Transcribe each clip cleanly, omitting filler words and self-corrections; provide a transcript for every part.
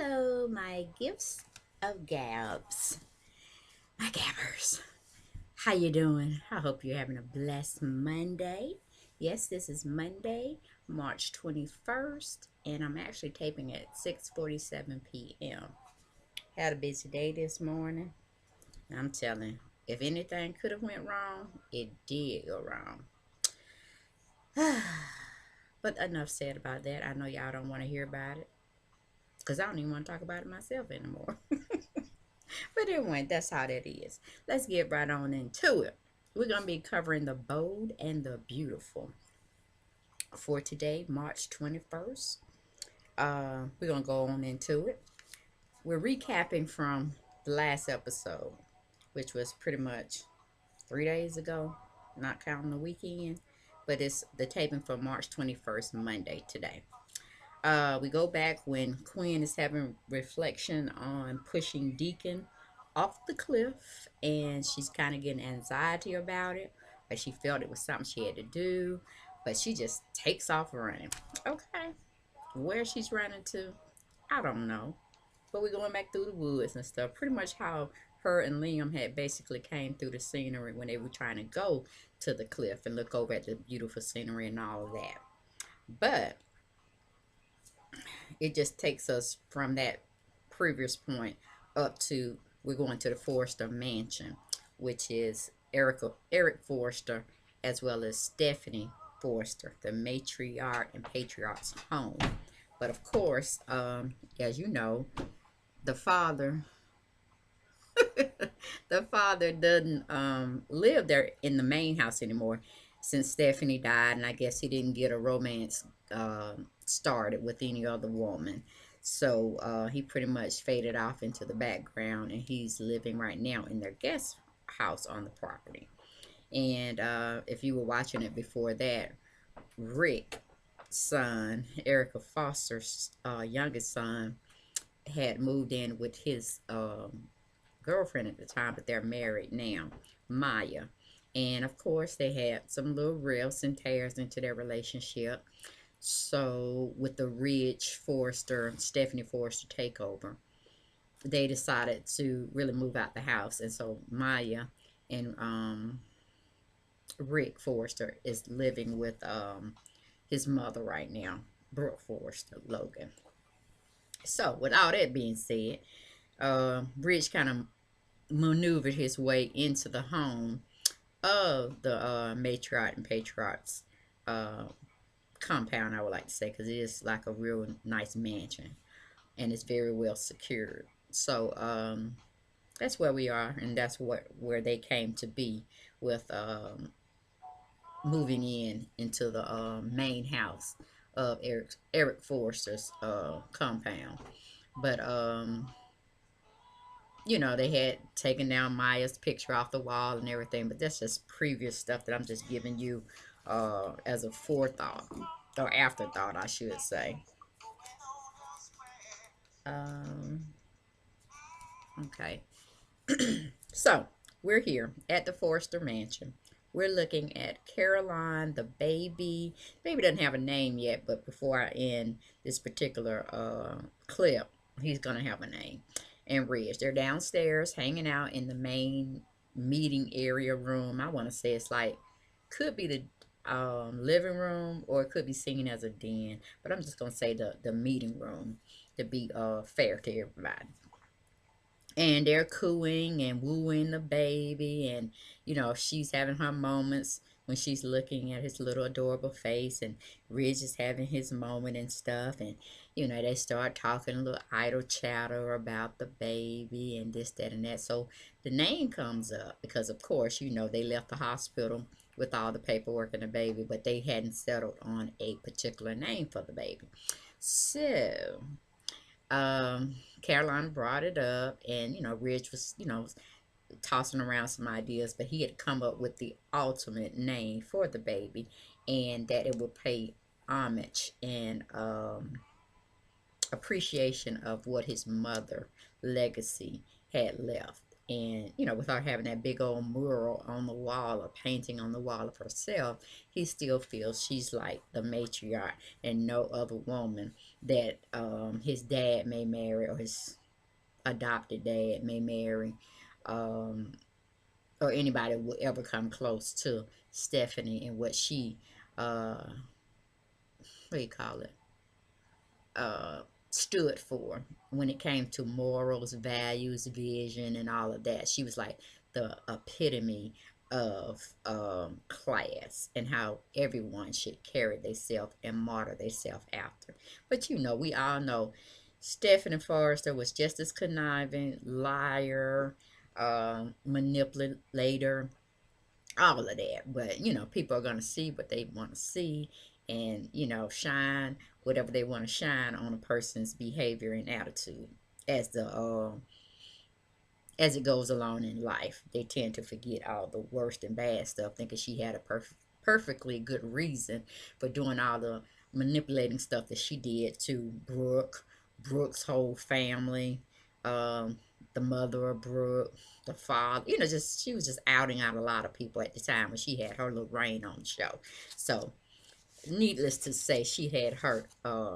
Hello, my gifts of gabs, my gabbers. How you doing? I hope you're having a blessed Monday. Yes, this is Monday, March 21st, and I'm actually taping at 6:47 p.m. Had a busy day this morning. I'm telling, if anything could have went wrong, it did go wrong. But enough said about that. I know y'all don't want to hear about it because I don't even want to talk about it myself anymore. But anyway, that's how that is. Let's get right on into it. We're going to be covering the bold and the beautiful for today, March 21st. We're going to go on into it. We're recapping from the last episode, which was pretty much 3 days ago, not counting the weekend. But it's the taping for March 21st, Monday, today. We go back when Quinn is having reflection on pushing Deacon off the cliff, and she's kind of getting anxiety about it, but she felt it was something she had to do, but she just takes off running. Okay, where she's running to, I don't know, but we're going back through the woods and stuff. Pretty much how her and Liam had basically came through the scenery when they were trying to go to the cliff and look over at the beautiful scenery and all of that. But it just takes us from that previous point up to we're going to the Forrester mansion, which is Eric Forrester as well as Stephanie Forrester, the matriarch and patriarch's home. But of course, as you know, the father the father doesn't live there in the main house anymore since Stephanie died, and I guess he didn't get a romance started with any other woman. So he pretty much faded off into the background, and he's living right now in their guest house on the property. And if you were watching it before that, Rick's son, Erica Foster's youngest son, had moved in with his girlfriend at the time, but they're married now, Maya. And of course, they had some little rifts and tears into their relationship. So, with the Ridge Forrester, Stephanie Forrester takeover, they decided to really move out the house. And so, Maya and Rick Forrester is living with his mother right now, Brooke Forrester Logan. So, with all that being said, Ridge kind of maneuvered his way into the home of the matriarch and patriarch's uh, compound, I would like to say, because it is like a real nice mansion and it's very well secured. So that's where we are, and that's where they came to be with moving in into the main house of Eric Forster's compound. But they had taken down Maya's picture off the wall and everything, but that's just previous stuff that I'm just giving you as a forethought or afterthought, I should say. Um, okay. So, we're here at the Forster Mansion. We're looking at Caroline, the baby. Baby doesn't have a name yet, but before I end this particular clip, he's going to have a name. And Reg, they're downstairs hanging out in the main meeting area room. I want to say it's like, could be the living room or it could be seen as a den. But I'm just going to say the meeting room to be fair to everybody, and they're cooing and wooing the baby, and she's having her moments when she's looking at his little adorable face, and Ridge is having his moment and stuff, and they start talking a little idle chatter about the baby and this, that, and that. So the name comes up because of course they left the hospital with all the paperwork and the baby, but they hadn't settled on a particular name for the baby. So Caroline brought it up, and Ridge was tossing around some ideas, but he had come up with the ultimate name for the baby, and that it would pay homage and appreciation of what his mother legacy had left And, with her having that big old mural on the wall, or painting on the wall of herself, he still feels she's like the matriarch and no other woman that his dad may marry, or his adopted dad may marry, um, or anybody will ever come close to Stephanie and what she, what do you call it? uh, stood for when it came to morals, values, vision, and all of that. She was like the epitome of class, and how everyone should carry themselves and model themselves after. But we all know Stephanie Forrester was just as conniving, liar, manipulator, all of that. But people are going to see what they want to see, and shine whatever they want to shine on a person's behavior and attitude as the as it goes along in life. They tend to forget all the worst and bad stuff, thinking she had a perfectly good reason for doing all the manipulating stuff that she did to Brooke's whole family, the mother of Brooke, the father. Just she was just outing out a lot of people at the time when she had her little reign on the show. So, needless to say, she had her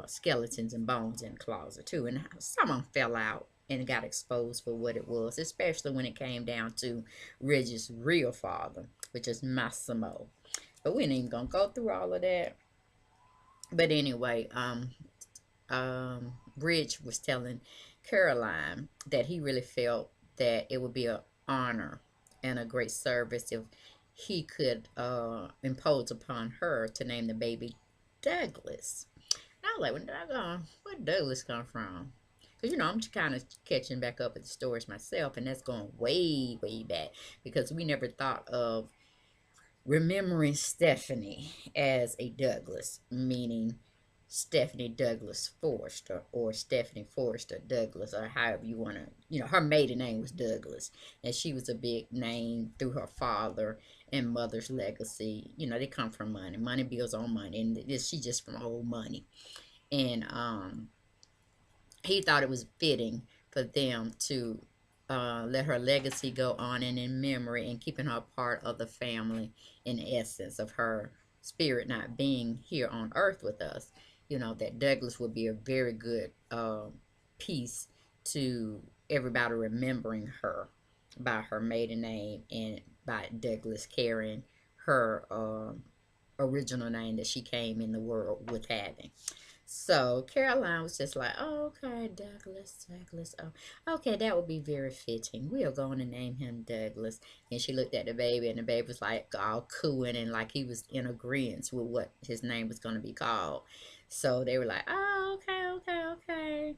skeletons and bones in the closet too, and some of them fell out and got exposed for what it was, especially when it came down to Reggie's real father, which is Massimo. But we ain't even gonna go through all of that. But anyway, Ridge was telling Caroline that he really felt that it would be an honor and a great service if he could impose upon her to name the baby Douglas. And I was like, where Douglas come from? Because, I'm kind of catching back up at the stories myself, and that's going way, way back, because we never thought of remembering Stephanie as a Douglas, meaning Stephanie Douglas Forrester, or Stephanie Forrester Douglas, or however you want to, her maiden name was Douglas, and she was a big name through her father and mother's legacy. They come from money. Money builds on money, and she just from old money. And he thought it was fitting for them to let her legacy go on and in memory, and keeping her part of the family, in essence of her spirit not being here on earth with us. That Douglas would be a very good piece to everybody remembering her by her maiden name, and by Douglas carrying her original name that she came in the world with having. So Caroline was just like, oh, okay, Douglas. Oh, okay, that would be very fitting. We are going to name him Douglas. And she looked at the baby, and the baby was like all cooing, and like he was in agreement with what his name was going to be called. So they were like, oh, okay.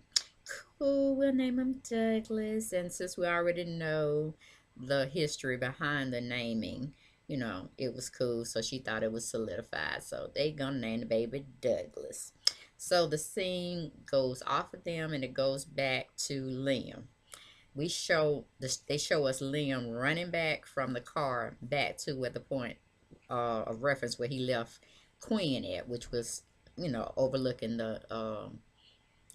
Cool, we'll name him Douglas. And since we already know the history behind the naming, it was cool. So she thought it was solidified. So they gonna name the baby Douglas. So the scene goes off of them, and it goes back to Liam. They show us Liam running back from the car back to where the point of reference where he left Queen at, which was overlooking the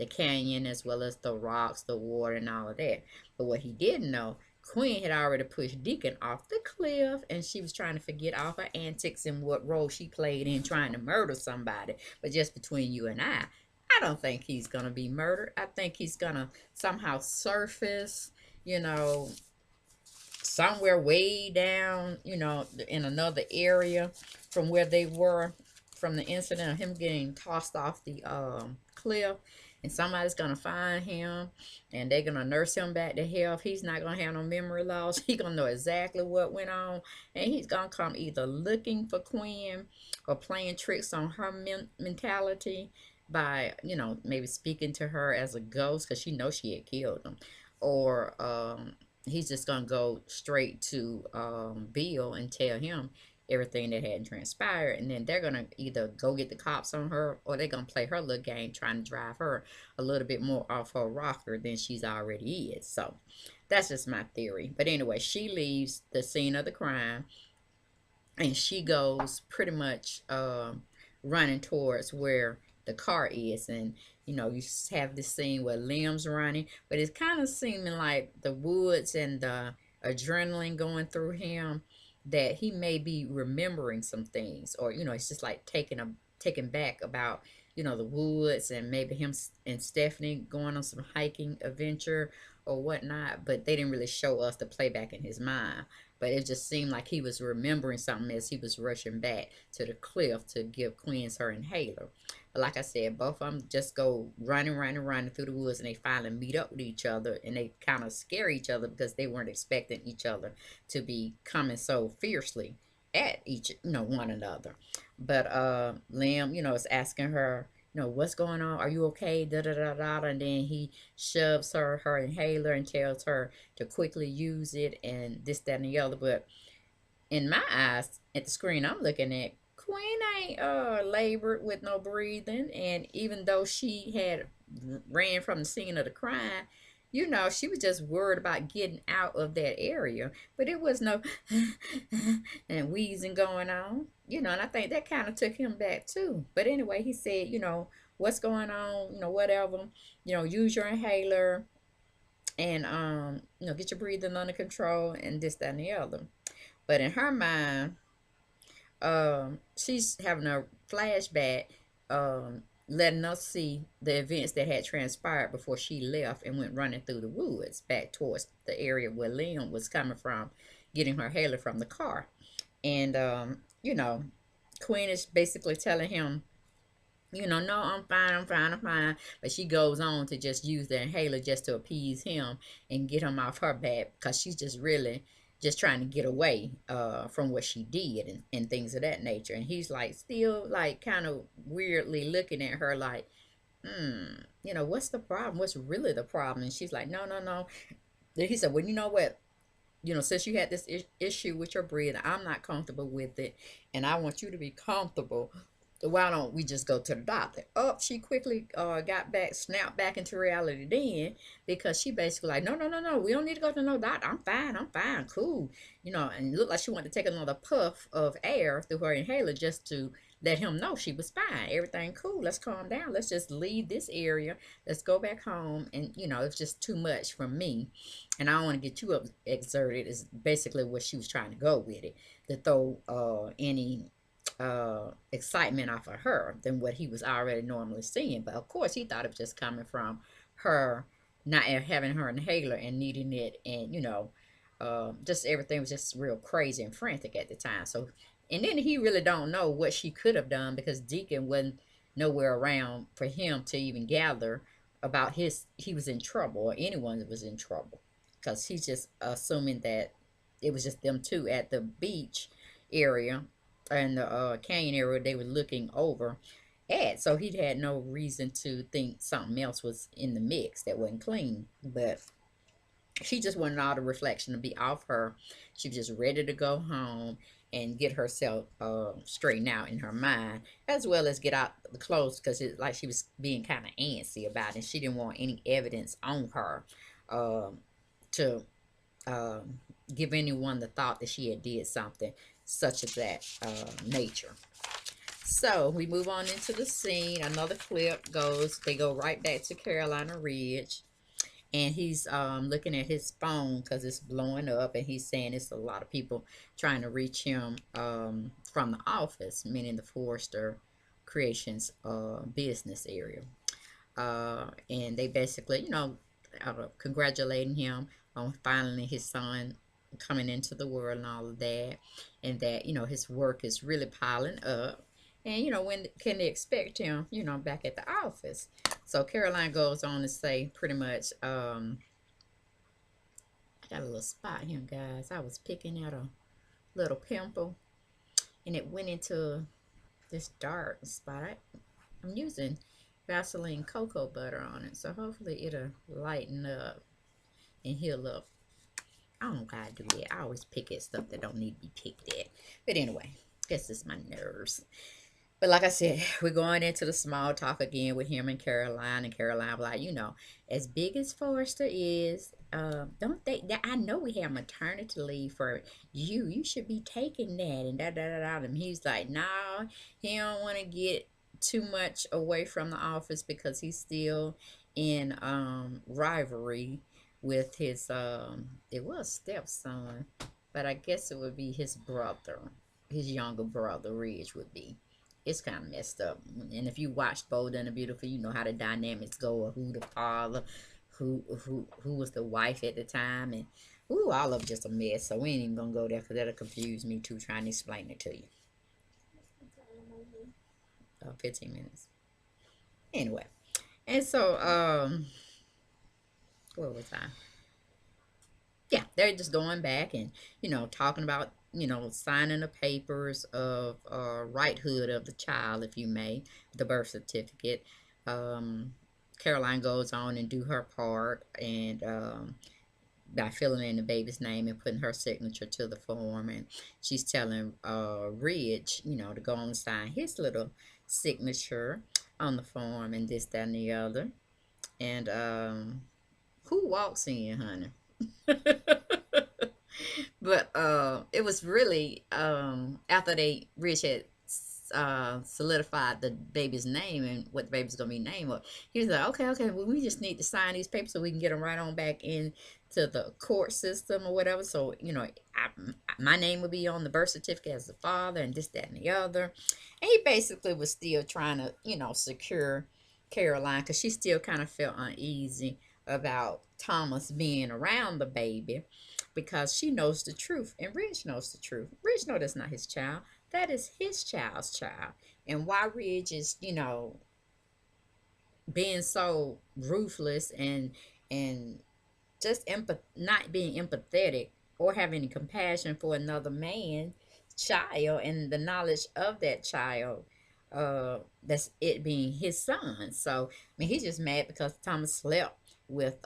canyon, as well as the rocks, the water, and all of that. But what he didn't know, Queen had already pushed Deacon off the cliff, and she was trying to forget all her antics and what role she played in trying to murder somebody. But just between you and I don't think he's going to be murdered. I think he's going to somehow surface, you know, somewhere way down, in another area from where they were, from the incident of him getting tossed off the cliff. And somebody's gonna find him, and they're gonna nurse him back to health. He's not gonna have no memory loss. He's gonna know exactly what went on, and he's gonna come either looking for Quinn, or playing tricks on her mentality by, maybe speaking to her as a ghost, because she knows she had killed him, or he's just gonna go straight to Bill and tell him everything that had transpired, and then they're gonna either go get the cops on her, or they're gonna play her little game trying to drive her a little bit more off her rocker than she's already is. So that's just my theory. But anyway, she leaves the scene of the crime, and she goes pretty much running towards where the car is. And you have this scene where Liam's running, but it's kind of seeming like the woods and the adrenaline going through him that he may be remembering some things, or it's just like taken back about the woods, and maybe him and Stephanie going on some hiking adventure or whatnot. But they didn't really show us the playback in his mind. But it just seemed like he was remembering something as he was rushing back to the cliff to give Queens her inhaler. But like I said, both of them just go running, running, running through the woods, and they finally meet up with each other, and they kind of scare each other because they weren't expecting each other to be coming so fiercely at each, one another. But Liam, is asking her, what's going on? Are you okay? Da da da da. And then he shoves her inhaler and tells her to quickly use it and this, that, and the other. But in my eyes, at the screen I'm looking at, Queen ain't labored with no breathing, and even though she had ran from the scene of the crime, she was just worried about getting out of that area. But it was no and wheezing going on, and I think that kind of took him back too. But anyway, he said, what's going on, whatever, use your inhaler, and get your breathing under control, and this, that, and the other. But in her mind, she's having a flashback, letting us see the events that had transpired before she left and went running through the woods back towards the area where Liam was coming from, getting her hailer from the car. And, Queen is basically telling him, no, I'm fine, I'm fine, I'm fine. But she goes on to just use the inhaler just to appease him and get him off her back, because she's just really just trying to get away from what she did, and things of that nature. And he's like still like kind of weirdly looking at her like, what's the problem? What's really the problem? And she's like, no, no, no. Then he said, well, you know what? Since you had this issue with your breathing, I'm not comfortable with it, and I want you to be comfortable. Why don't we just go to the doctor? Oh, she quickly got back, snapped back into reality then, because she basically like, no, no, no, no, we don't need to go to no doctor. I'm fine, cool. And it looked like she wanted to take another puff of air through her inhaler just to let him know she was fine. Everything cool. Let's calm down. Let's just leave this area. Let's go back home. And, it's just too much for me. And I don't want to get too exerted, is basically what she was trying to go with it, to throw any excitement off of her than what he was already normally seeing. But of course, he thought it was just coming from her not having her inhaler and needing it, and just everything was just real crazy and frantic at the time. So, and then he really don't know what she could have done, because Deacon wasn't nowhere around for him to even gather about he was in trouble, or anyone that was in trouble, because he's just assuming that it was just them two at the beach area and the canyon area they were looking over at. So he had no reason to think something else was in the mix that wasn't clean. But she just wanted all the reflection to be off her. She was just ready to go home and get herself straightened out in her mind, as well as get out the clothes, because it's like she was being kind of antsy about it. She didn't want any evidence on her to give anyone the thought that she had did something such as that nature. So we move on into the scene. Another clip goes, they go right back to Carolina Ridge, and he's looking at his phone because it's blowing up, and he's saying it's a lot of people trying to reach him from the office, meaning the Forrester Creations business area. And they basically, congratulating him on finally his son coming into the world and all of that, and that his work is really piling up, and when can they expect him back at the office. So Caroline goes on to say pretty much, I got a little spot here, guys. I was picking at a little pimple, and it went into this dark spot. I'm using Vaseline cocoa butter on it, so hopefully it'll lighten up and heal up. I don't know how I do that. I always pick at stuff that don't need to be picked at. But anyway, guess it's my nerves. But like I said, we're going into the small talk again with him and Caroline. And Caroline was like, as big as Forrester is, don't they? I know we have maternity leave for you. You should be taking that, and da da da da. And he's like, no, he don't want to get too much away from the office because he's still in rivalry with his it was stepson, but I guess it would be his brother, his younger brother, Ridge would be. It's kind of messed up. And if you watch Bold and the Beautiful, you know how the dynamics go, or who the father, who was the wife at the time, and ooh, all of just a mess. So we ain't even gonna go there because that'll confuse me too, trying to explain it to you. 15 minutes. Anyway, and so what was I? Yeah, they're just going back and talking about signing the papers of righthood of the child, if you may, the birth certificate. Um, Caroline goes on and do her part, and by filling in the baby's name and putting her signature to the form, and she's telling Ridge, to go on and sign his little signature on the form, and this, that, and the other. And who walks in, honey? But it was really after Rich had solidified the baby's name and what the baby's gonna be named. Well, he was like, okay, well, we just need to sign these papers so we can get them right on back in to the court system or whatever. So my name would be on the birth certificate as the father, and this, that, and the other. And he basically was still trying to secure Caroline because she still kind of felt uneasy about Thomas being around the baby because she knows the truth and Ridge knows the truth. Ridge knows that's not his child. That is his child's child. And why Ridge is, being so ruthless and just not being empathetic or having any compassion for another man's child and the knowledge of that child, that's it being his son. So I mean he's just mad because Thomas slept with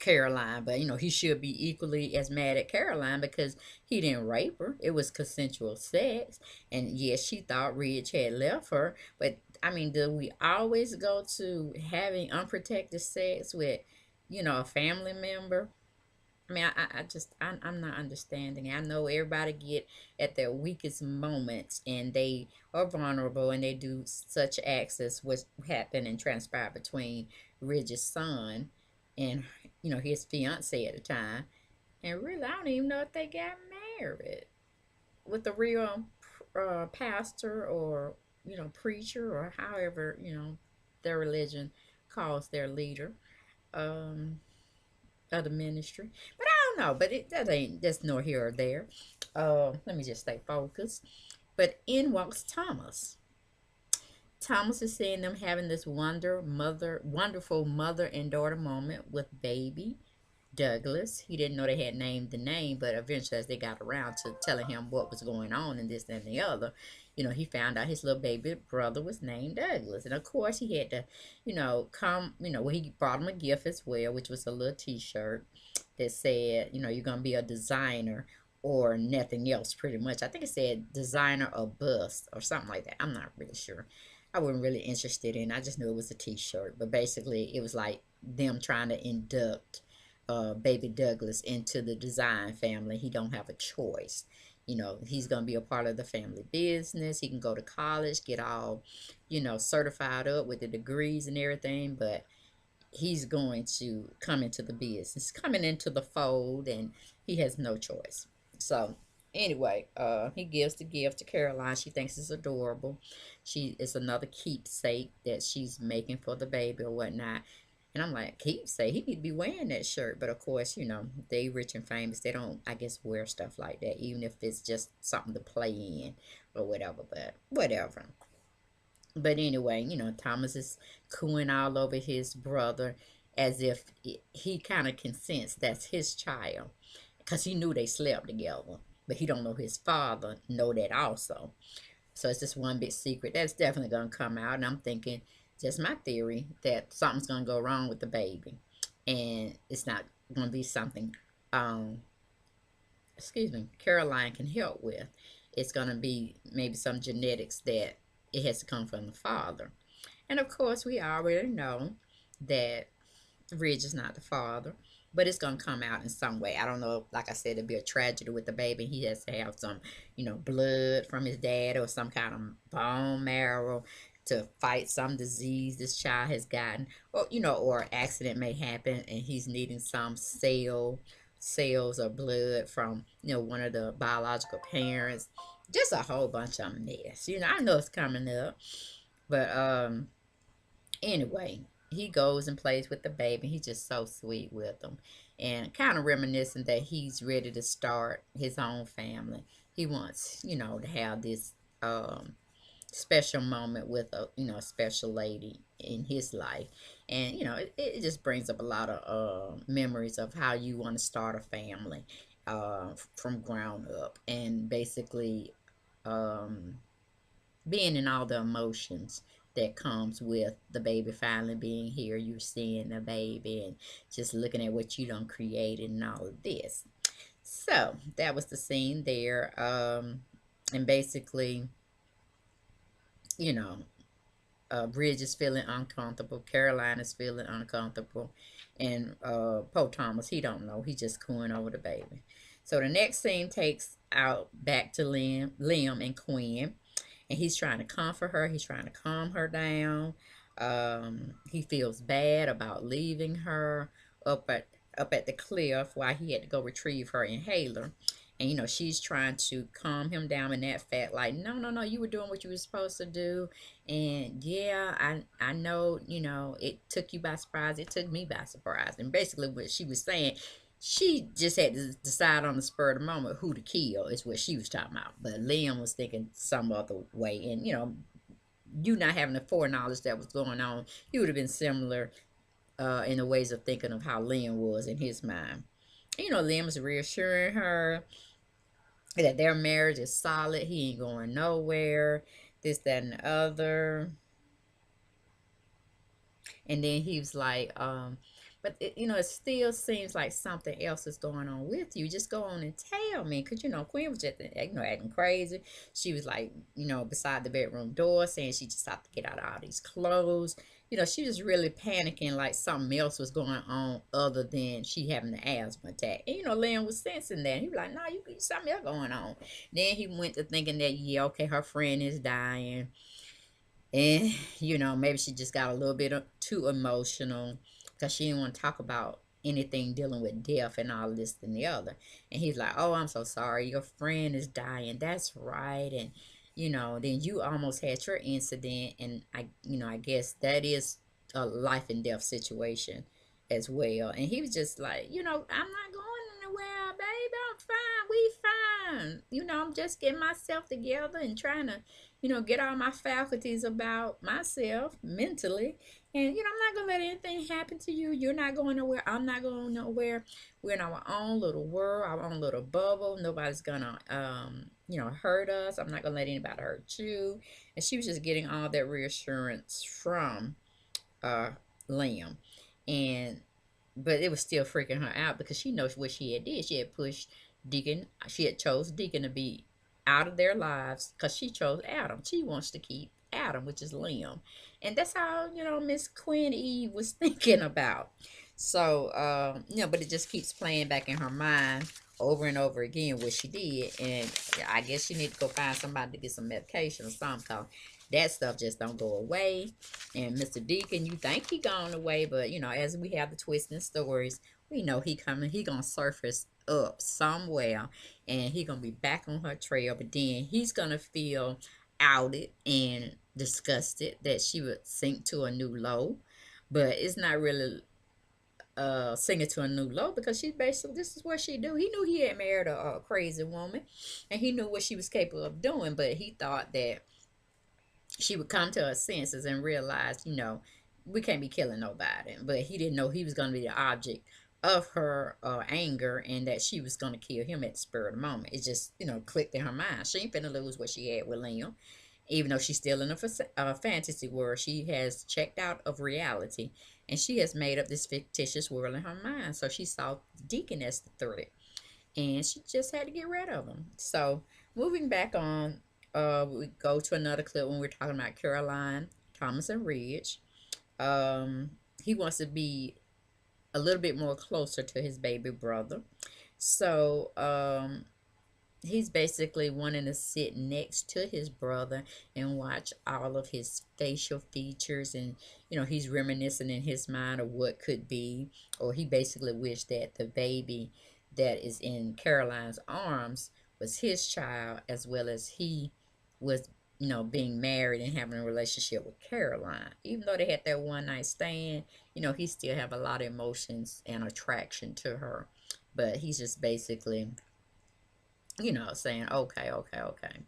Caroline, but he should be equally as mad at Caroline because he didn't rape her. It was consensual sex, and yes, she thought Ridge had left her. But I mean, do we always go to having unprotected sex with, a family member? I mean, I'm not understanding. I know everybody get at their weakest moments and they are vulnerable and they do such acts as what happened and transpired between Ridge's son and his fiance at the time. And really, I don't even know if they got married with a real pastor or preacher or however their religion calls their leader. Um, of the ministry. But I don't know. But that's nor here or there. Let me just stay focused. But in walks Thomas. Thomas is seeing them having this wonderful mother and daughter moment with baby Douglas. He didn't know they had named the name, but eventually, as they got around to telling him what was going on and this and the other, he found out his little baby brother was named Douglas. And of course, he had to, come, well, he brought him a gift as well, which was a little t shirt that said, you're going to be a designer or nothing else, pretty much. I think it said designer or bust or something like that. I'm not really sure. I wasn't really interested in it. I just knew it was a t shirt. But basically, it was like them trying to induct baby Douglas into the design family. He don't have a choice. He's gonna be a part of the family business. He can go to college, get all, certified up with the degrees and everything, but he's going to come into the business, coming into the fold, and he has no choice. So anyway, he gives the gift to Caroline. She thinks it's adorable. It's another keepsake that she's making for the baby or whatnot. And I'm like, keepsake, he need to be wearing that shirt. But of course, they rich and famous. They don't, I guess, wear stuff like that, even if it's just something to play in or whatever. But whatever. But anyway, Thomas is cooing all over his brother as if he kind of consents that's his child because he knew they slept together, but he don't know his father know that also. So it's just one big secret that's definitely gonna come out, and I'm thinking, just my theory, that something's gonna go wrong with the baby, and it's not gonna be something, um, Caroline can help with. It's gonna be maybe some genetics that it has to come from the father. And of course, we already know that Ridge is not the father, but it's gonna come out in some way. I don't know. Like I said, it'll be a tragedy with the baby. He has to have some, blood from his dad or some kind of bone marrow. to fight some disease this child has gotten, or or accident may happen and he's needing some cells or blood from one of the biological parents. Just a whole bunch of mess. I know it's coming up, but anyway, he goes and plays with the baby. He's just so sweet with them, and kind of reminiscent that he's ready to start his own family. He wants, to have this special moment with a special lady in his life, and it just brings up a lot of memories of how you want to start a family from ground up, and basically um, being in all the emotions that comes with the baby finally being here. You're seeing the baby and just looking at what you done created and all of this. So that was the scene there. And basically, you know, Bridge is feeling uncomfortable. Caroline is feeling uncomfortable. And Poe Thomas, he don't know. He just cooing over the baby. So the next scene takes out back to Liam and Quinn, and he's trying to comfort her. He's trying to calm her down. He feels bad about leaving her up at up at the cliff while he had to go retrieve her inhaler. And she's trying to calm him down in that fact, like, no, no, no, you were doing what you were supposed to do. And yeah, I know, it took you by surprise. It took me by surprise. And basically what she was saying, she just had to decide on the spur of the moment who to kill, is what she was talking about. But Liam was thinking some other way. And, you not having the foreknowledge that was going on, you would have been similar in the ways of thinking of how Liam was in his mind. Liam is reassuring her that their marriage is solid. He ain't going nowhere. This, that, and the other. And then he was like, but it still seems like something else is going on with you. Just go on and tell me. Because, Queen was just, acting crazy. She was like, beside the bedroom door saying she just had to get out of all these clothes. She was really panicking like something else was going on other than she having the asthma attack. And, Lynn was sensing that. He was like, no, you something else going on. Then he went to thinking that, yeah, okay, her friend is dying. And, maybe she just got a little bit too emotional because she didn't want to talk about anything dealing with death and all this and the other. And he's like, oh, I'm so sorry. Your friend is dying. That's right. And, then you almost had your incident. And I guess that is a life and death situation as well. And he was just like, I'm not going anywhere, baby. I'm fine. We fine. I'm just getting myself together and trying to get all my faculties about myself mentally. And, I'm not going to let anything happen to you. You're not going nowhere. I'm not going nowhere. We're in our own little world, our own little bubble. Nobody's going to, hurt us. I'm not going to let anybody hurt you. And she was just getting all that reassurance from uh, Liam. And but it was still freaking her out because she knows what she had did. She had pushed Deacon. She had chose Deacon to be out of their lives because she chose Adam. She wants to keep Adam, which is Liam, and that's how Miss Queen Eve was thinking about. So but it just keeps playing back in her mind over and over again what she did, and I guess she need to go find somebody to get some medication or something. Cause that stuff just don't go away. And Mr. Deacon, you think he gone away, but as we have the twisting stories, we know he coming. He gonna surface up somewhere, and he gonna be back on her trail. But then he's gonna feel outed and disgusted that she would sink to a new low. But it's not really singing to a new low because she's basically, this is what she do. He knew he had married a crazy woman, and he knew what she was capable of doing. But he thought that she would come to her senses and realize, we can't be killing nobody. But he didn't know he was going to be the object of her anger, and that she was going to kill him at the spur of the moment. It just, clicked in her mind. She ain't finna lose what she had with Liam. Even though she's still in a fantasy world, she has checked out of reality, and she has made up this fictitious world in her mind. So she saw Deacon as the threat, and she just had to get rid of him. So moving back on, we go to another clip when we're talking about Caroline, Thomas, and Ridge. Um, he wants to be a little bit more closer to his baby brother. So he's basically wanting to sit next to his brother and watch all of his facial features, and he's reminiscing in his mind of what could be. Or he basically wished that the baby that is in Caroline's arms was his child, as well as he was being married and having a relationship with Caroline. Even though they had that one night stand, he still have a lot of emotions and attraction to her. But he's just basically saying, okay, okay, okay.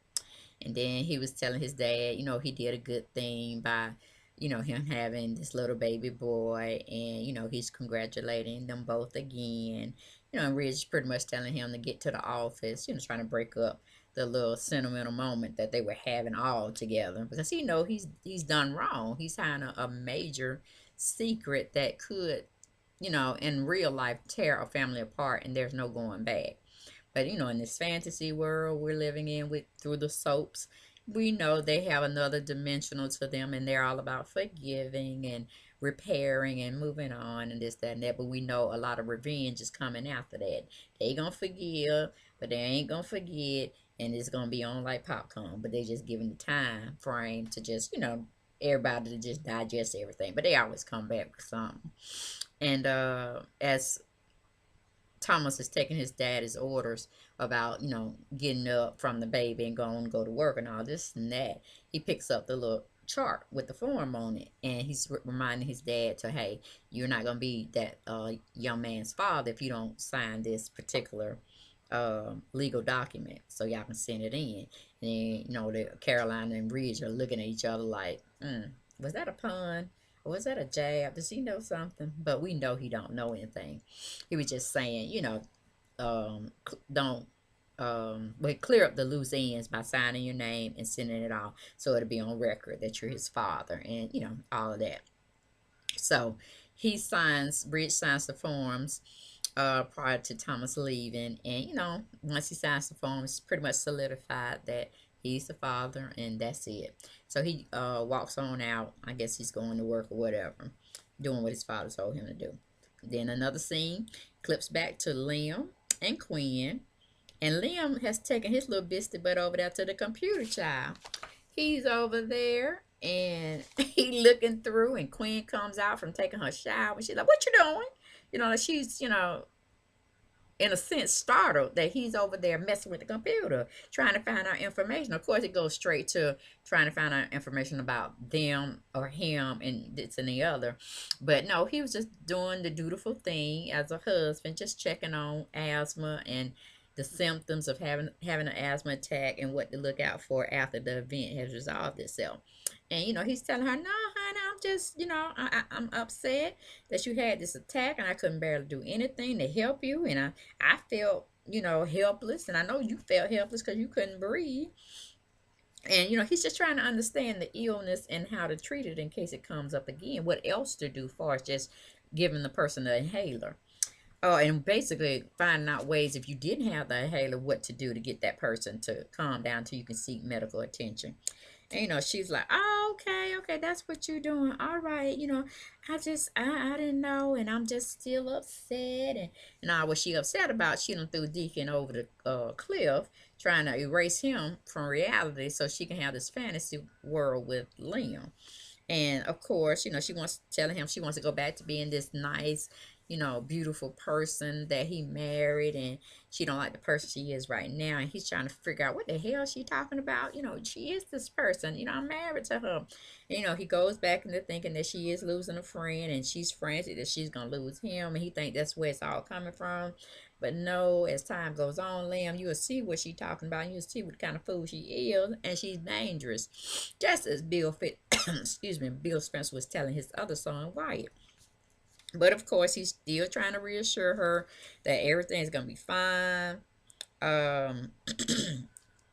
And then he was telling his dad, he did a good thing by, him having this little baby boy. And, he's congratulating them both again. And Ridge pretty much telling him to get to the office, trying to break up the little sentimental moment that they were having all together. Because he's done wrong. He's hiding a major secret that could, in real life tear a family apart, and there's no going back. But in this fantasy world we're living in with through the soaps, we know they have another dimensional to them, and they're all about forgiving and repairing and moving on and this, that, and that. But we know a lot of revenge is coming after that. They gonna forgive, but they ain't gonna forget, and it's gonna be on like popcorn. But they just giving the time frame to just, everybody to just digest everything. But they always come back with something. And as Thomas is taking his dad's orders about, getting up from the baby and going to go to work and all this and that. He picks up the little chart with the form on it, and he's reminding his dad to, hey, you're not going to be that young man's father if you don't sign this particular legal document, so y'all can send it in. And the Caroline and Ridge are looking at each other like, was that a pun? Or was that a jab? Does he know something? But we know he don't know anything. He was just saying, don't but clear up the loose ends by signing your name and sending it off, so it'll be on record that you're his father, and all of that. So Bridge signs the forms prior to Thomas leaving. And, once he signs the form, it's pretty much solidified that he's the father, and that's it. So he walks on out. I guess he's going to work or whatever, doing what his father told him to do. Then another scene clips back to Liam and Quinn. And Liam has taken his little biscuit butt over there to the computer child. He's over there and he looking through, and Quinn comes out from taking her shower, and she's like, what you doing? She's, in a sense startled that he's over there messing with the computer trying to find out information. Of course it goes straight to trying to find out information about them or him and this and the other. But no, he was just doing the dutiful thing as a husband, just checking on asthma and the symptoms of having an asthma attack, and what to look out for after the event has resolved itself. And he's telling her, no honey, I'm just, I'm upset that you had this attack, and I couldn't barely do anything to help you. And I felt, helpless, and I know you felt helpless because you couldn't breathe. And he's just trying to understand the illness and how to treat it in case it comes up again. What else to do, far as just giving the person the inhaler. Oh, and basically finding out ways, if you didn't have the inhaler, what to do to get that person to calm down till you can seek medical attention. And she's like, oh, okay, okay, that's what you're doing. All right, I didn't know, and I'm just still upset. And all what she upset about, she done threw Deacon over the cliff, trying to erase him from reality so she can have this fantasy world with Liam. And of course, she wants telling him she wants to go back to being this nice, beautiful person that he married, and she don't like the person she is right now. And he's trying to figure out what the hell she talking about. She is this person. I'm married to her. And, he goes back into thinking that she is losing a friend, and she's frantic that she's gonna lose him, and he think that's where it's all coming from. But no, as time goes on, Liam, you'll see what she's talking about. You'll see what kind of fool she is, and she's dangerous. Just as excuse me, Bill Spencer was telling his other son, Wyatt. But of course, he's still trying to reassure her that everything's gonna be fine. Um,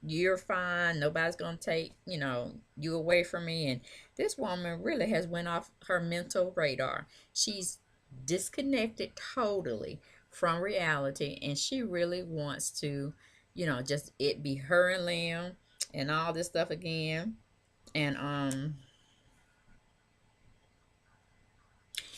you're fine. Nobody's gonna take, you away from me. And this woman really has went off her mental radar. She's disconnected totally from reality, and she really wants to, just it be her and Liam and all this stuff again. And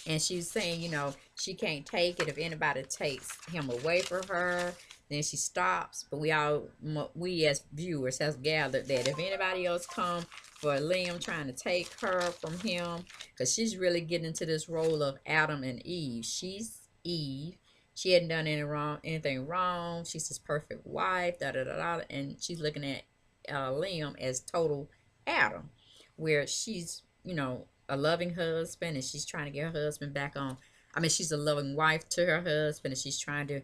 and she's saying, she can't take it if anybody takes him away from her. Then she stops, but we as viewers has gathered that if anybody else come for Liam trying to take her from him, because she's really getting into this role of Adam and Eve. She's Eve. She hadn't done anything wrong. She's his perfect wife. Da da da da. And she's looking at Liam as total Adam, where she's a loving husband and she's trying to get her husband back on. I mean, she's a loving wife to her husband and she's trying to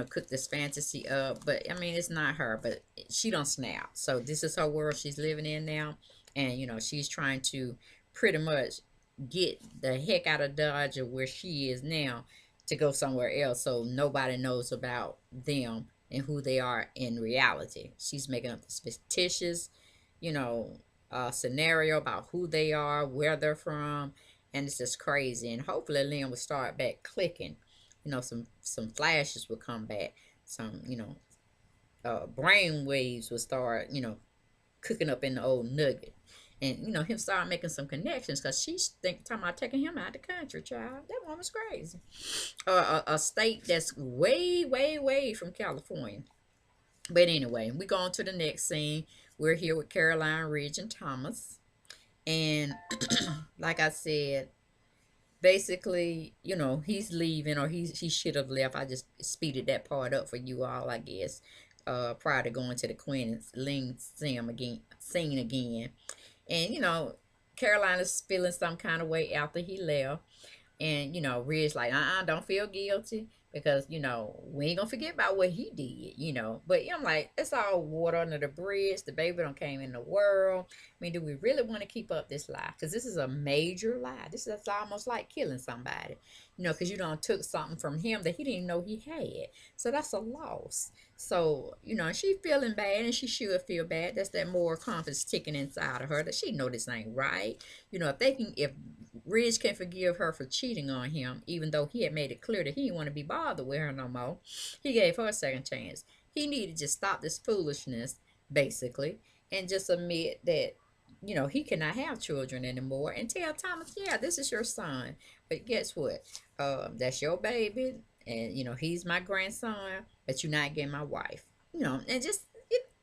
cook this fantasy up. But I mean, it's not her, but she don't snap. So this is her world she's living in now, and she's trying to pretty much get the heck out of Dodge or where she is now to go somewhere else so nobody knows about them and who they are in reality. She's making up this fictitious, you know, scenario about who they are, where they're from, and it's just crazy. And hopefully, Liam will start back clicking. Some flashes will come back. Some brain waves will start cooking up in the old nugget. And him start making some connections because she's talking about taking him out the country, child. That woman's crazy. A state that's way, way, way from California. But anyway, we go on to the next scene. We're here with Caroline, Ridge, and Thomas. And like I said, basically, he's leaving or he should have left. I just speeded that part up for you all, I guess. Prior to going to the Queen and Ling scene again. And Carolina's feeling some kind of way after he left. And, Red's like, don't feel guilty because, we ain't gonna forget about what he did, But I'm like, it's all water under the bridge. The baby don't came in the world. I mean, do we really want to keep up this lie? Because this is a major lie. This is almost like killing somebody, because you don't took something from him that he didn't know he had. So that's a loss. So, she feeling bad and she should feel bad. That's that moral compass ticking inside of her that she know this ain't right. If Ridge can forgive her for cheating on him, even though he had made it clear that he didn't want to be bothered with her no more. He gave her a second chance. He needed to stop this foolishness, basically, and just admit that, he cannot have children anymore and tell Thomas, yeah, this is your son. But guess what? That's your baby, and, he's my grandson, but you're not getting my wife. And just,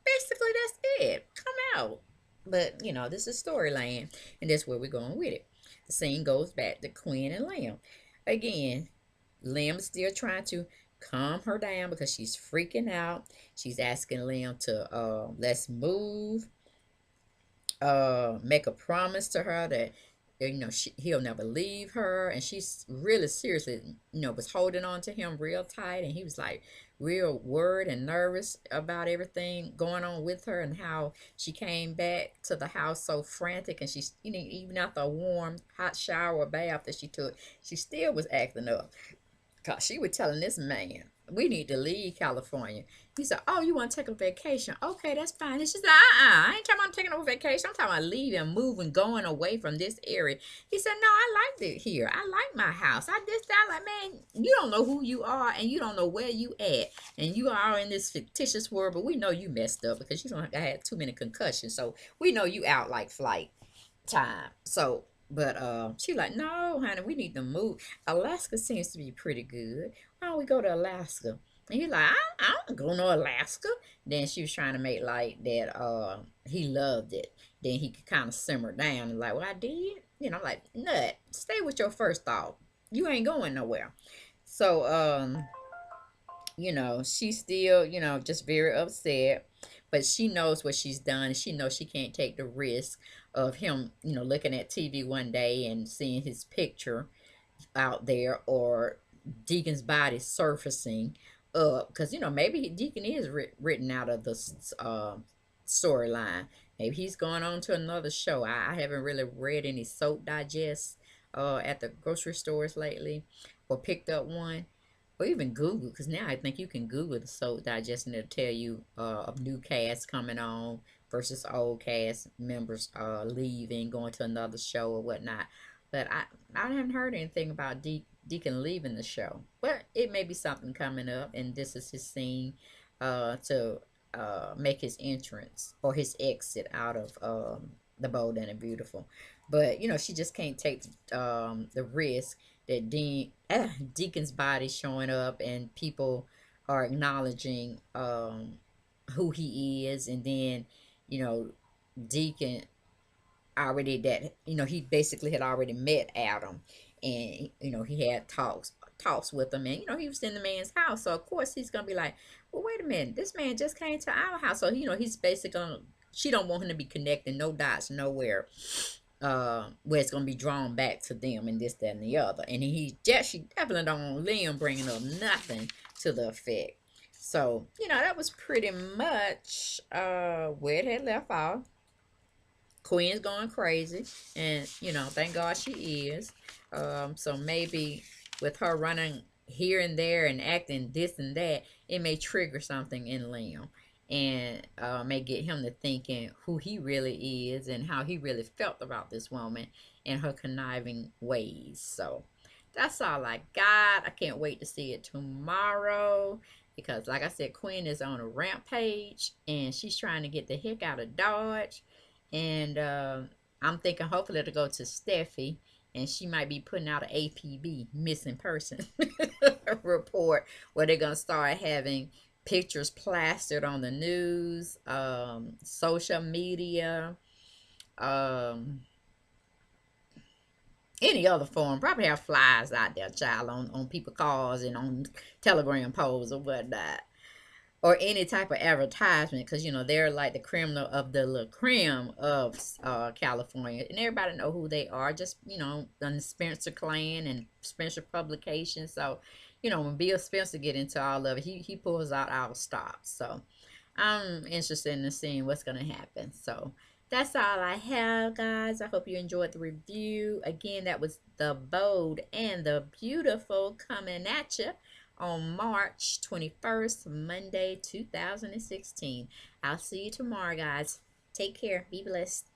basically, that's it. Come out. But, this is Storyland, and that's where we're going with it. The scene goes back to Queen and Liam. Again, Liam's still trying to calm her down because she's freaking out. She's asking Liam to let's move, make a promise to her that he'll never leave her, and she's really seriously was holding on to him real tight, and he was like real worried and nervous about everything going on with her and how she came back to the house so frantic, and she's even after a warm hot shower or bath that she took, she still was acting up. Cause she was telling this man, we need to leave California. He said, oh, you want to take a vacation? Okay, that's fine. And she said, I ain't talking about taking a vacation. I'm talking about leaving, moving, going away from this area. He said, no, I like it here. I like my house. I like, man, you don't know who you are and you don't know where you at. And you are in this fictitious world, but we know you messed up because you don't have had too many concussions. So we know you out like flight time. So but she like, no, honey, we need to move. Alaska seems to be pretty good. Why don't we go to Alaska? And he's like, I don't go to Alaska. Then she was trying to make like that he loved it. Then he could kind of simmer down and like, well, I did. I'm like, nut, stay with your first thought. You ain't going nowhere. So she's still, just very upset, but she knows what she's done. She knows she can't take the risk of him, looking at TV one day and seeing his picture out there or Deacon's body surfacing up because maybe Deacon is written out of the storyline. Maybe he's going on to another show. I haven't really read any soap digests at the grocery stores lately or picked up one or even Google, because now I think you can Google the soap digest and it'll tell you of new cast coming on versus old cast members leaving, going to another show or whatnot. But I haven't heard anything about Deacon leaving the show. But it may be something coming up, and this is his scene to make his entrance or his exit out of the Bold and the Beautiful. But she just can't take the risk that Deacon's body showing up and people are acknowledging who he is. And then, you know, Deacon already, that, you know, he basically had already met Adam, and, you know, he had talks with him, and, you know, he was in the man's house, so of course he's gonna be like, well, wait a minute, this man just came to our house. So, you know, he's basically gonna, she don't want him to be connecting no dots nowhere, where it's gonna be drawn back to them and this, that, and the other. And she definitely don't want Liam bringing up nothing to the effect. So, you know, that was pretty much where it had left off. Queen's going crazy, and, you know, thank God she is. So maybe with her running here and there and acting this and that, it may trigger something in Liam, and may get him to thinking who he really is and how he really felt about this woman and her conniving ways. So that's all I got. I can't wait to see it tomorrow, because, like I said, Queen is on a rampage and she's trying to get the heck out of Dodge. And I'm thinking hopefully it'll go to Steffi, and she might be putting out an APB, missing person report, where they're gonna start having pictures plastered on the news, social media, um, any other form. Probably have flyers out there, child, on people cars and on telegram poles or whatnot, or any type of advertisement, because, you know, they're like the criminal of the little creme of California, and everybody know who they are. Just, you know, the Spencer clan and Spencer publications. So, you know, when Bill Spencer get into all of it, he pulls out our stops. So I'm interested in seeing what's gonna happen. So that's all I have, guys. I hope you enjoyed the review. Again, that was The Bold and the Beautiful, coming at you on March 21st, Monday, 2016. I'll see you tomorrow, guys. Take care. Be blessed.